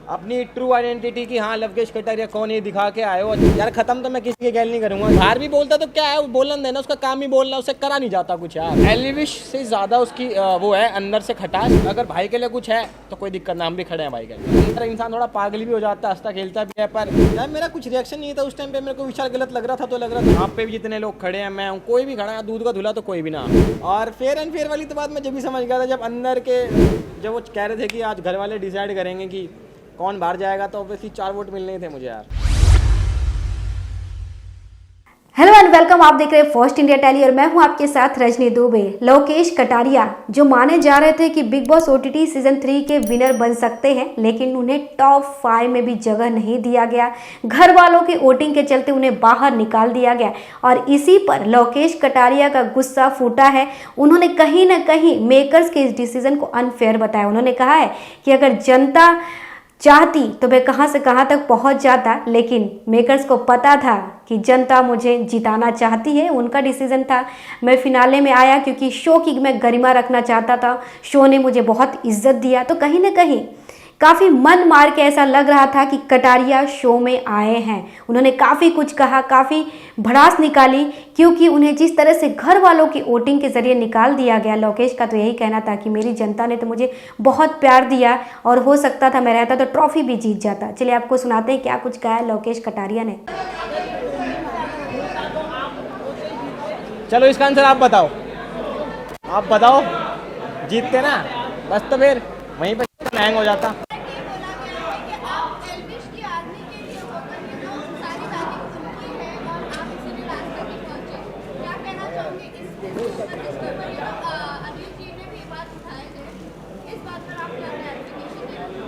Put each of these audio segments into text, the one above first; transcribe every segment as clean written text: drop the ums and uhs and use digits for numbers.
अपनी true identity की, हाँ लवकेश कटारिया कौन ये दिखा के आए हो यार। खत्म तो मैं किसी के गैल नहीं करूंगा। बाहर भी बोलता तो क्या है, वो बोलन देना, उसका काम ही बोलना, उससे करा नहीं जाता कुछ यार। एल्विश से ज्यादा उसकी वो है अंदर से खटास। अगर भाई के लिए कुछ है तो कोई दिक्कत ना, हम भी खड़े हैं भाई के लिए। इंसान थोड़ा पागल भी हो जाता है, हंसता खेलता भी है, पर यार मेरा कुछ रिएक्शन नहीं था उस टाइम पे। मेरे को विचार गलत लग रहा था तो लग रहा था। यहाँ पे भी जितने लोग खड़े हैं, मैं हूँ, कोई भी खड़ा है, दूध का धुला तो कोई भी ना। और फेयर एंड फेयर वाली तो बात मैं जब भी समझ गया था, जब अंदर के जब वो कह रहे थे कि आज घर वाले डिसाइड करेंगे कि कौन बाहर जाएगा, तो ऑब्वियसली 4 वोट मिलने थे मुझे यार। हेलो एंड वेलकम, आप देख रहे हैं फर्स्ट इंडिया टेली और मैं हूं आपके साथ रजनी दुबे। लोकेश कटारिया जो माने जा रहे थे कि बिग बॉस ओटीटी सीजन 3 के विनर बन सकते हैं, लेकिन उन्हें टॉप 5 में भी जगह नहीं दिया गया। घर वालों की वोटिंग के चलते उन्हें बाहर निकाल दिया गया और इसी पर लोकेश कटारिया का गुस्सा फूटा है। उन्होंने कहीं ना कहीं मेकर्स के इस डिसीजन को अनफेयर बताया। उन्होंने कहा है कि अगर जनता चाहती तो मैं कहां से कहां तक पहुंच जाता, लेकिन मेकर्स को पता था कि जनता मुझे जिताना चाहती है, उनका डिसीजन था। मैं फिनाले में आया क्योंकि शो की मैं गरिमा रखना चाहता था, शो ने मुझे बहुत इज्जत दिया। तो कहीं ना कहीं काफ़ी मन मार के ऐसा लग रहा था कि कटारिया शो में आए हैं। उन्होंने काफ़ी कुछ कहा, काफ़ी भड़ास निकाली, क्योंकि उन्हें जिस तरह से घर वालों की वोटिंग के जरिए निकाल दिया गया। लोकेश का तो यही कहना था कि मेरी जनता ने तो मुझे बहुत प्यार दिया और हो सकता था मैं रहता तो ट्रॉफी भी जीत जाता। चलिए आपको सुनाते हैं क्या कुछ कहा है लोकेश कटारिया ने। चलो इसका आंसर आप बताओ, आप बताओ। जीतते ना बस, तो फिर वहीं पे हैंग हो जाता।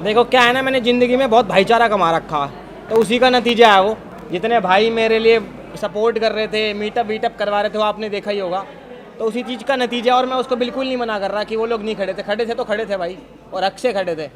देखो क्या है ना, मैंने ज़िंदगी में बहुत भाईचारा कमा रखा, तो उसी का नतीजा है वो। जितने भाई मेरे लिए सपोर्ट कर रहे थे, मीटअप वीटअप करवा रहे थे, वो आपने देखा ही होगा। तो उसी चीज़ का नतीजा, और मैं उसको बिल्कुल नहीं मना कर रहा कि वो लोग नहीं खड़े थे। खड़े थे तो खड़े थे भाई, और हक से खड़े थे।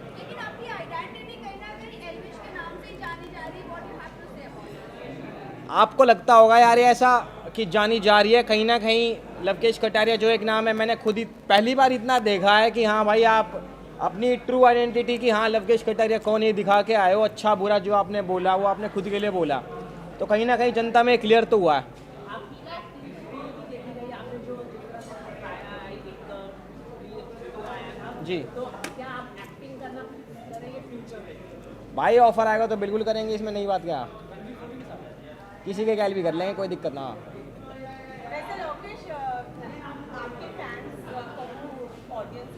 आपको लगता होगा यार ये ऐसा कि जानी जा रही है, कहीं ना कहीं लवकेश कटारिया जो एक नाम है, मैंने खुद ही पहली बार इतना देखा है कि हाँ भाई आप अपनी ट्रू आइडेंटिटी की, हाँ लवकेश कटारिया कौन ये दिखा के आए हो। अच्छा बुरा जो आपने बोला वो आपने खुद के लिए बोला, तो कहीं ना कहीं जनता में क्लियर तो हुआ है। जी भाई ऑफर आएगा तो बिल्कुल करेंगे, इसमें नई बात क्या। किसी के गैल भी कर लेंगे, कोई दिक्कत ना। वैसे लोकेश, आपके फैंस ऑडियंस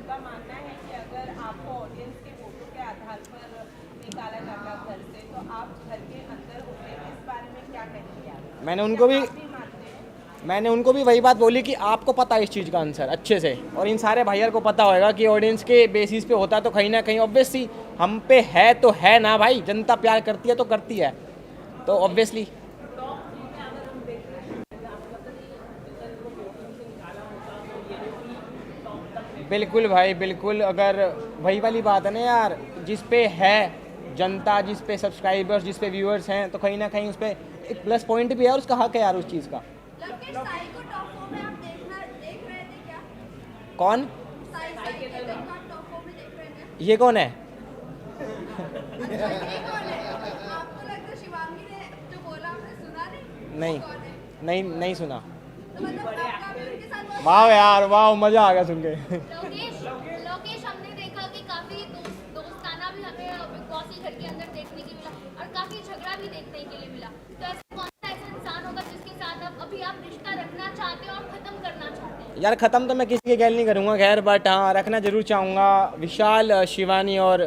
का मानना है कि अगर आपको ऑडियंस के वोटों के आधार पर निकाला जाता घर से, तो आप घर के अंदर होते, इस बारे में क्या कहेंगे आप? मैंने उनको भी वही बात बोली कि आपको पता है इस चीज़ का आंसर अच्छे से, और इन सारे भाइयों को पता होगा कि ऑडियंस के बेसिस पे होता तो कहीं ना कहीं ऑब्वियसली हम पे है तो है ना भाई। जनता प्यार करती है तो करती है, तो ऑब्वियसली बिल्कुल भाई बिल्कुल। अगर वही वाली बात है ना यार, जिस पे है जनता, जिस पे सब्सक्राइबर्स, जिस पे व्यूअर्स हैं, तो कहीं ना कहीं उस पर एक प्लस पॉइंट भी है और उसका हक है यार उस चीज़ का। कौन? ये कौन है? नहीं नहीं नहीं सुना। वाह यार वाह, मजा आ गया सुन के। लोकेश हमने देखा कि काफी दोस्ताना भी हमें बिग बॉस के घर के अंदर देखने के मिला और काफी झगड़ा भी देखने के लिए मिला। तो ऐसा कौन सा ऐसा इंसान होगा जिसके साथ अभी आप रिश्ता रखना चाहते हो और खत्म करना चाहते हैं? यार खत्म तो मैं किसी के गैल नहीं करूँगा खैर, बट हाँ रखना जरूर चाहूँगा विशाल, शिवानी और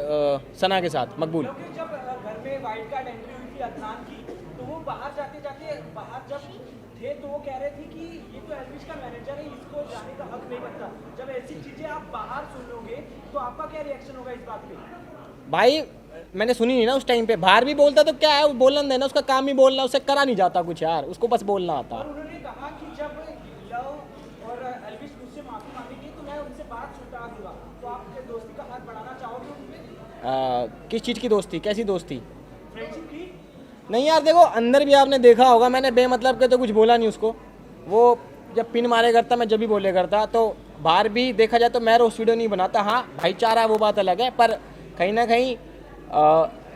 सना के साथ, मकबूल। जब घर में वाइल्ड कार्ड एंट्री हुई थी अदनान की, तो वो बाहर जाते बाहर जब थे तो वो कह रहे थे कि ये तो एल्विश का मैनेजर है, इसको जाने का हक नहीं बनता। जब ऐसी चीजें आप बाहर सुनोगे तो आपका क्या रिएक्शन होगा इस बात पे? भाई मैंने सुनी नहीं ना उस टाइम पे। बाहर भी बोलता तो क्या है, वो बोलन देना, उसका काम ही बोलना, उससे करा नहीं जाता कुछ यार, उसको बस बोलना आता। और उन्होंने कहा कि जब लव और एल्विश मुझसे माफी मांगेंगे तो मैं उनसे बात छुटा दूंगा। तो आप दोस्ती का हाथ बढ़ाना चाहोगे? किस चीज़ की दोस्ती, कैसी दोस्ती? फ्रेंडशिप की? नहीं यार देखो, अंदर भी आपने देखा होगा, मैंने बेमतलब के तो कुछ बोला नहीं उसको। वो जब पिन मारे करता, मैं जब भी बोले करता, तो बाहर भी देखा जाए तो मैं रोस्ट वीडियो नहीं बनाता। हाँ भाईचारा वो बात अलग है, पर कहीं ना कहीं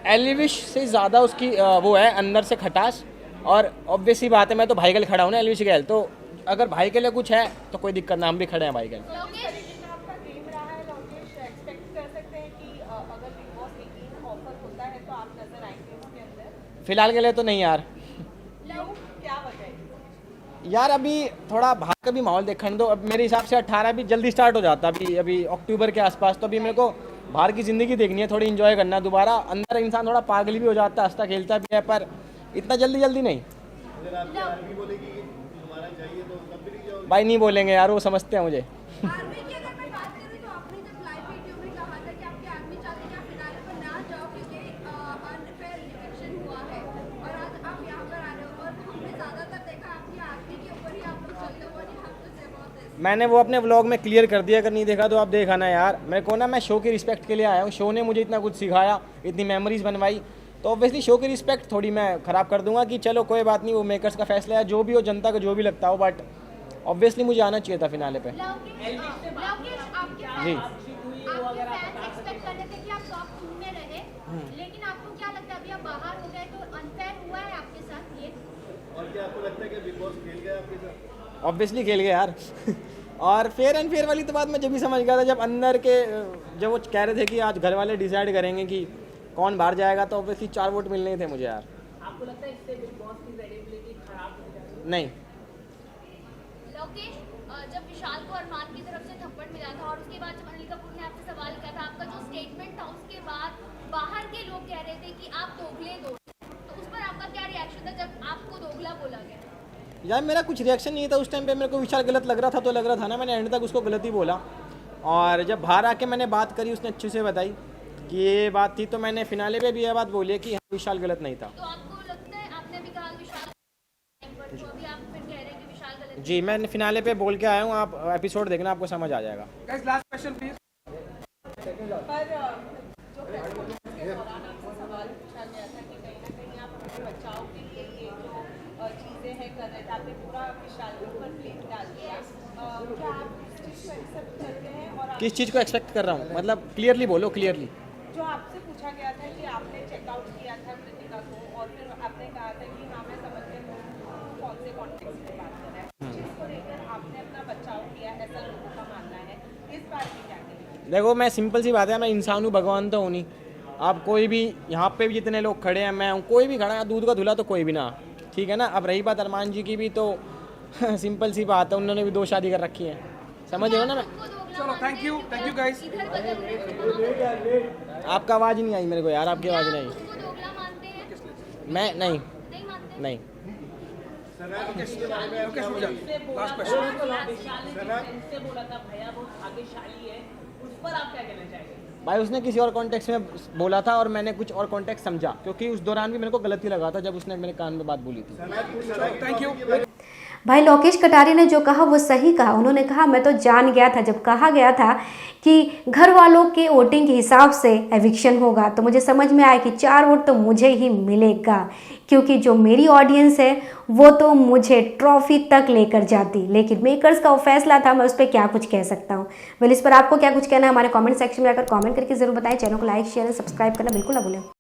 एलिविश से ज़्यादा उसकी वो है अंदर से खटास। और ऑब्वियस ही बात है, मैं तो भाई के लिए खड़ा हूँ ना एलिविश के लिए, तो अगर भाई के लिए कुछ है तो कोई दिक्कत ना, हम भी खड़े हैं भाई के लिए। लोकेश आपका ड्रीम रहा है लोकेश, एक्सपेक्ट कर सकते हैं कि अगर बिग बॉस 18 ऑफर होता है तो आप नजर आएंगे उसके अंदर? फिलहाल के लिए तो नहीं यार। क्यों, क्या वजह है? यार अभी थोड़ा बाहर का भी माहौल देखने दो। अब मेरे हिसाब से 18 भी जल्दी स्टार्ट हो जाता, अभी अक्टूबर के आसपास। तो अभी मेरे को बाहर की ज़िंदगी देखनी है, थोड़ी इन्जॉय करना है दोबारा। अंदर इंसान थोड़ा पागल भी हो जाता है, हंसता खेलता भी है, पर इतना जल्दी नहीं। भाई नहीं बोलेंगे यार, वो समझते हैं मुझे। आर्मी की अगर मैं बात करूं तो आपने जब लाइव वीडियो में कहा था कि आपकी आर्मी चाहती है कि आप फिनाले पर ना जाओ क्योंकि अनफेयर इलेक्शन हुआ है, और आज आप यहाँ पर आ रहे हो और हमने ज़्यादातर देखा आपकी आर्मी के ऊपर ही आप लोग चलते हो और यहाँ पे से बहुत है। मैंने वो अपने व्लॉग में क्लियर कर दिया, अगर नहीं देखा तो आप देखा ना यार। मेरे को ना, मैं शो की रिस्पेक्ट के लिए आया हूँ, शो ने मुझे इतना कुछ सिखाया, इतनी मेमोरीज बनवाई, तो ऑब्वियसली शो की रिस्पेक्ट थोड़ी मैं ख़राब कर दूंगा कि चलो कोई बात नहीं, वो मेकर्स का फैसला है, जो भी हो, जनता को जो भी लगता हो, बट ऑब्वियसली मुझे आना चाहिए था फिनाले पे। लोकेश आपके जी। फैंस एक्सपेक्ट कर रहे थे कि आप टॉप 2 में रहे, लेकिन आपको क्या लगता है अभी आप बाहर हो गए तो अनफेयर हुआ है आपके साथ ये? और क्या आपको लगता है कि बिग बॉस खेल गया आपके साथ? ऑब्वियसली खेल गए यार। और फेयर एंड फेयर वाली तो बात मैं जब भी समझ गया था, जब अंदर के जब वो कह रहे थे कि आज घर वाले डिसाइड करेंगे कि कौन बाहर जाएगा, तो ऑब्वियसली 4 वोट मिलने ही थे मुझे यार। आपको लगता है इससे बिग बॉस की क्रेडिबिलिटी खराब हो जाएगी? नहीं। लोकेश, जब विशाल को अरमान की तरफ से थप्पड़ मिला था और उसके बाद जब अनिल कपूर ने आपसे सवाल किया था, आपका जो स्टेटमेंट था उसके बाद बाहर के लोग कह रहे थे कि आप दोगले दो, तो उस पर आपका क्या रिएक्शन था जब आपको दोगला बोला गया? यार मेरा कुछ रिएक्शन नहीं था उस टाइम पे, मेरे को विशाल गलत लग रहा था तो लग रहा था ना, मैंने एंड तक उसको गलत ही बोला। और जब बाहर आके मैंने बात करी, उसने अच्छे से बताई कि ये बात थी, तो मैंने फिनाले पे भी ये बात बोली है कि हाँ, विशाल गलत नहीं था। तो आपको लगता है, आपने भी कहा विशाल, पर तो अभी आप फिर कह रहे हैं कि विशाल गलत? जी, मैं फिनाले पे बोल के आया हूँ, आप एपिसोड देखना, आपको समझ आ जाएगा। Guys last question please. पर जो प्रेस कॉन्फ्रेंस के दौरान आपसे सवाल पूछा गया था कि कहीं ना कहीं आप अपने बचाव के लिए ये जो चीज़ें हैं कर रहे थे, आपने पूरा विशाल के ऊपर ब्लेम डाल दिया। क्या आप इस चीज़ को एक्सेप्ट करते हैं? और किस चीज़ को एक्सपेक्ट कर रहा हूँ, मतलब क्लियरली बोलो, क्लियरली। जो आपसे पूछा गया था कि आपने चेकआउट किया था कृतिका को और फिर आपने कहा था कि हाँ मैं समझ गई हूँ कौन से कॉन्टेक्स्ट में बात कर रहा है, जिस को लेकर आपने अपना बचाव किया, ऐसा लोगों का मानना है, इस बार में क्या कहेंगे? देखो, मैं सिंपल सी बात है, मैं इंसान हूँ, भगवान तो हूँ नहीं। आप कोई भी यहाँ पे भी जितने लोग खड़े हैं, मैं हूँ, कोई भी खड़ा है, दूध का धुला तो कोई भी ना, ठीक है ना। अब रही बात अरमान जी की भी, तो सिंपल सी बात है, उन्होंने भी 2 शादी कर रखी है, समझ रहे हो ना। मैं, चलो थैंक यू गाइस। इधर बदल आपका आवाज़ नहीं आई मेरे को यार, आपकी आवाज़ नहीं आई। उसको दोगला मानते हैं? मैं नहीं नहीं मानते? नहीं। लोकेश मुझे लास्ट क्वेश्चन। से बोला था भैया बहुत भाग्यशाली है, उस पर आप क्या कहना चाहेंगे? भाई उसने किसी और कॉन्टेक्स्ट में बोला था और मैंने कुछ और कॉन्टेक्स्ट समझा, क्योंकि उस दौरान भी मेरे को गलत ही लगा था जब उसने मेरे कान में बात बोली थी। Thank you. भाई लोकेश कटारिया ने जो कहा वो सही कहा। उन्होंने कहा मैं तो जान गया था, जब कहा गया था कि घर वालों के वोटिंग के हिसाब से एविक्शन होगा, तो मुझे समझ में आया कि 4 वोट तो मुझे ही मिलेगा, क्योंकि जो मेरी ऑडियंस है वो तो मुझे ट्रॉफी तक लेकर जाती। लेकिन मेकर्स का वो फैसला था, मैं उस पर क्या कुछ कह सकता हूँ। वेल, इस पर आपको क्या कुछ कहना है हमारे कमेंट सेक्शन में आकर कमेंट करके जरूर बताएं। चैनल को लाइक शेयर और सब्सक्राइब करना बिल्कुल ना भूलें।